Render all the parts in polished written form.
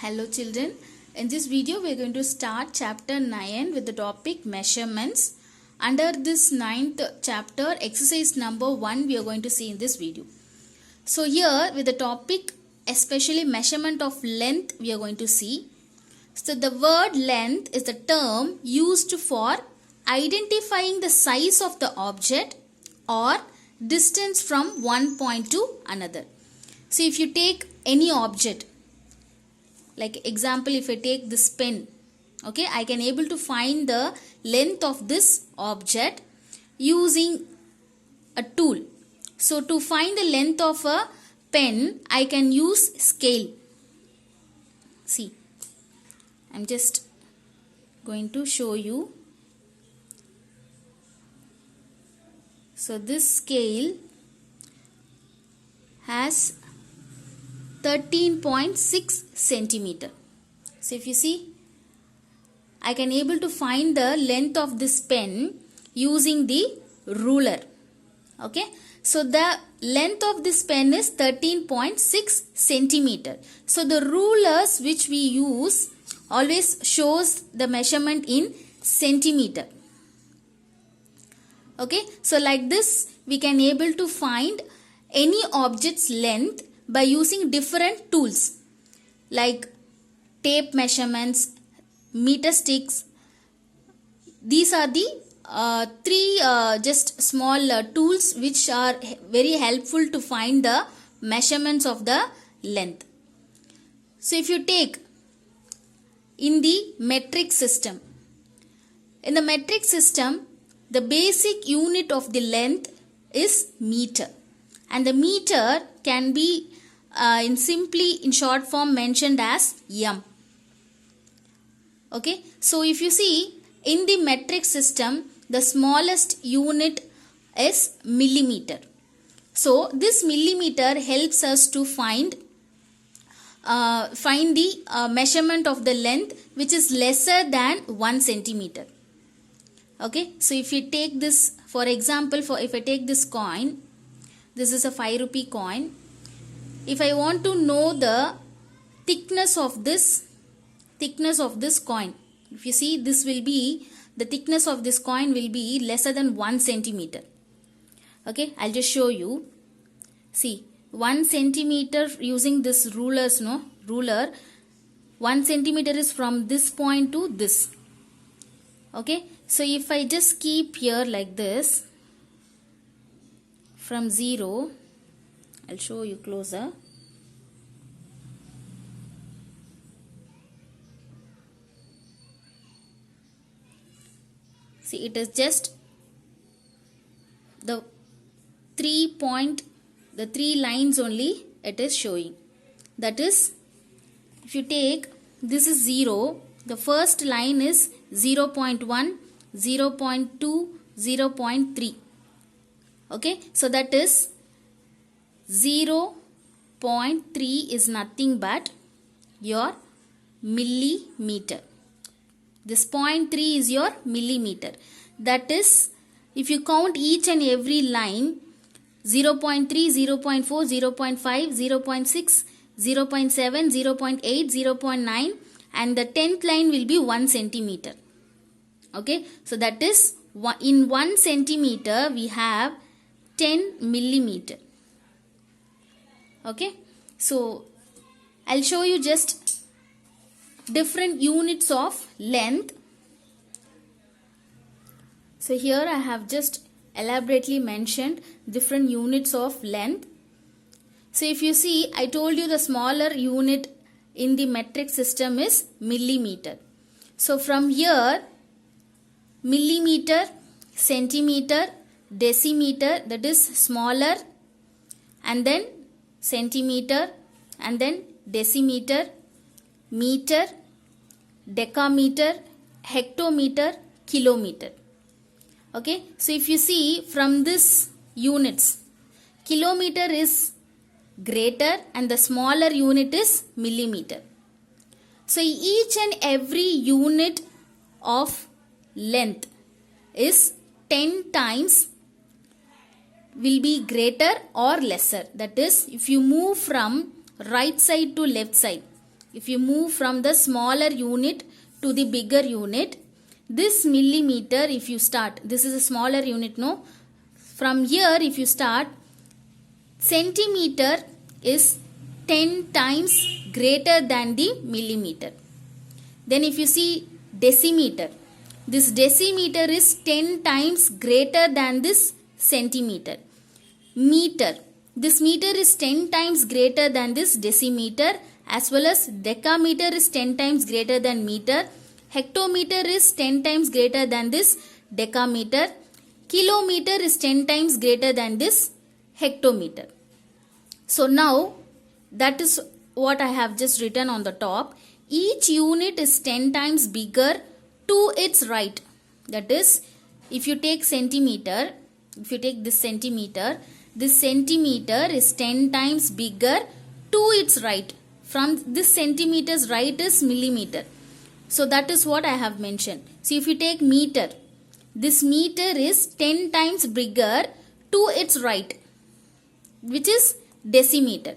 Hello children, in this video we are going to start chapter 9 with the topic measurements. Under this 9th chapter, exercise number 1 we are going to see in this video. So here with the topic especially measurement of length we are going to see. So the word length is the term used for identifying the size of the object or distance from one point to another. So if you take any object, like example, if I take this pen, okay, I can able to find the length of this object using a tool. So to find the length of a pen, I can use scale. See, I'm just going to show you. So this scale has 13.6 centimeter. So if you see, I can able to find the length of this pen using the ruler. Okay, so the length of this pen is 13.6 centimeter. So the rulers which we use always shows the measurement in centimeter. Okay, so like this we can able to find any object's length by using different tools like tape measurements, meter sticks. These are the three just small tools which are very helpful to find the measurements of the length. So if you take in the metric system, in the metric system the basic unit of the length is meter, and the meter can be in short form mentioned as m. Okay, so if you see in the metric system, the smallest unit is millimeter. So this millimeter helps us to find the measurement of the length which is lesser than 1 centimeter. Okay, so if you take this, for example, if I take this coin, this is a 5 rupee coin. If I want to know the thickness of this coin, if you see, this will be, the thickness of this coin will be lesser than 1 centimeter. Okay, I'll just show you. See, 1 centimeter using this ruler, 1 centimeter is from this point to this. Okay, so if I just keep here like this, from 0, I'll show you closer. See, it is just the 3 lines only it is showing. That is, if you take, this is 0, the first line is 0.1, 0.2, 0.3. Okay, so that is 0.3 is nothing but your millimeter. This 0.3 is your millimeter. That is, if you count each and every line, 0.3, 0.4, 0.5, 0.6, 0.7, 0.8, 0.9, and the 10th line will be 1 centimeter. Okay, so that is, in 1 centimeter we have 10 millimeter. Okay, so I'll show you just different units of length. So here I have just elaborately mentioned different units of length. So if you see, I told you the smaller unit in the metric system is millimeter. So from here, millimeter, centimeter, decimeter, that is smaller, and then centimeter, and then decimeter, meter, decameter, hectometer, kilometer. Okay, so if you see from this units, kilometer is greater and the smaller unit is millimeter. So each and every unit of length is 10 times will be greater or lesser. That is, if you move from right side to left side, if you move from the smaller unit to the bigger unit, this millimeter, if you start, this is a smaller unit, no? From here, if you start, centimeter is 10 times greater than the millimeter. Then if you see decimeter, this decimeter is 10 times greater than this centimeter. Meter, this meter is 10 times greater than this decimeter, as well as decameter is 10 times greater than meter. Hectometer is 10 times greater than this decameter. Kilometer is 10 times greater than this hectometer. So now that is what I have just written on the top. Each unit is 10 times bigger to its right. That is, if you take centimeter, if you take this centimeter is 10 times bigger to its right. From this centimeter's right is millimeter. So that is what I have mentioned. See, if you take meter, this meter is 10 times bigger to its right, which is decimeter.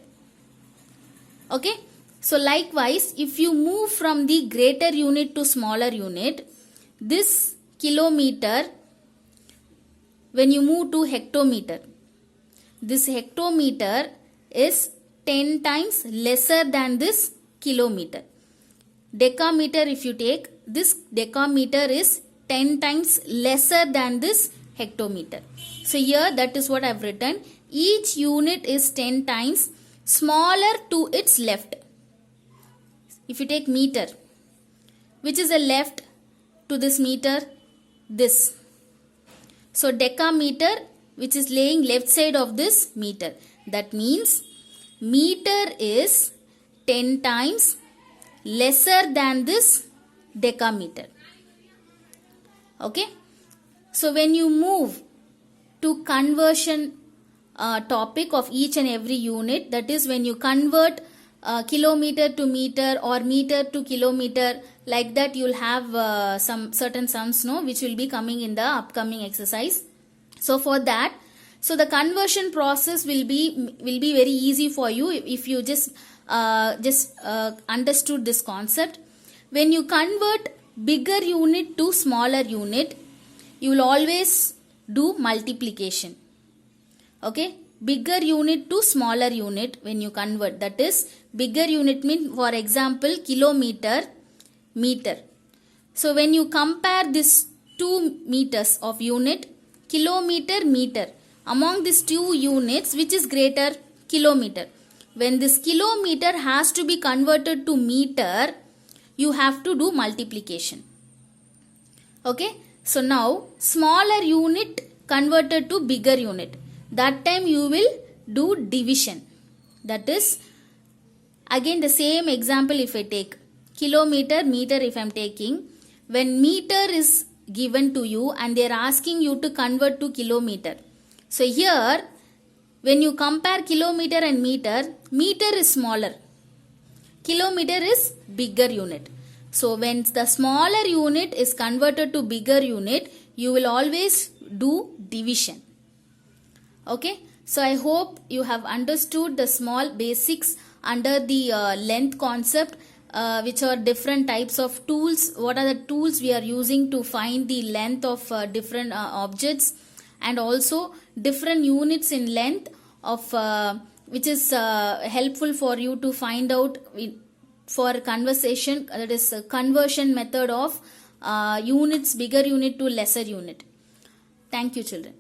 Okay. So likewise, if you move from the greater unit to smaller unit, this kilometer, when you move to hectometer, this hectometer is 10 times lesser than this kilometer. Decameter, if you take, this decameter is 10 times lesser than this hectometer. So here that is what I have written. Each unit is 10 times smaller to its left. If you take meter, which is the left to this meter? This. So decameter, which is laying left side of this meter. That means meter is 10 times lesser than this decameter. Okay. So when you move to conversion topic of each and every unit, that is when you convert kilometer to meter or meter to kilometer, like that you'll have some certain sums, no, which will be coming in the upcoming exercise. So for that, so the conversion process will be very easy for you if you just understood this concept. When you convert bigger unit to smaller unit, you will always do multiplication. Okay, bigger unit to smaller unit when you convert, that is bigger unit means, for example, kilometer, meter. So when you compare these 2 meters of unit, kilometer, meter, among these 2 units, which is greater? Kilometer. When this kilometer has to be converted to meter, you have to do multiplication. Okay, so now smaller unit converted to bigger unit, that time you will do division. That is, again the same example, if I take kilometer, meter, if I am taking, when meter is given to you and they are asking you to convert to kilometer. So here when you compare kilometer and meter, meter is smaller, kilometer is bigger unit. So when the smaller unit is converted to bigger unit, you will always do division. Okay, so I hope you have understood the small basics under the length concept, which are different types of tools. What are the tools we are using to find the length of different objects, and also different units in length of which is helpful for you to find out for conversation, that is conversion method of units, bigger unit to lesser unit. Thank you, children.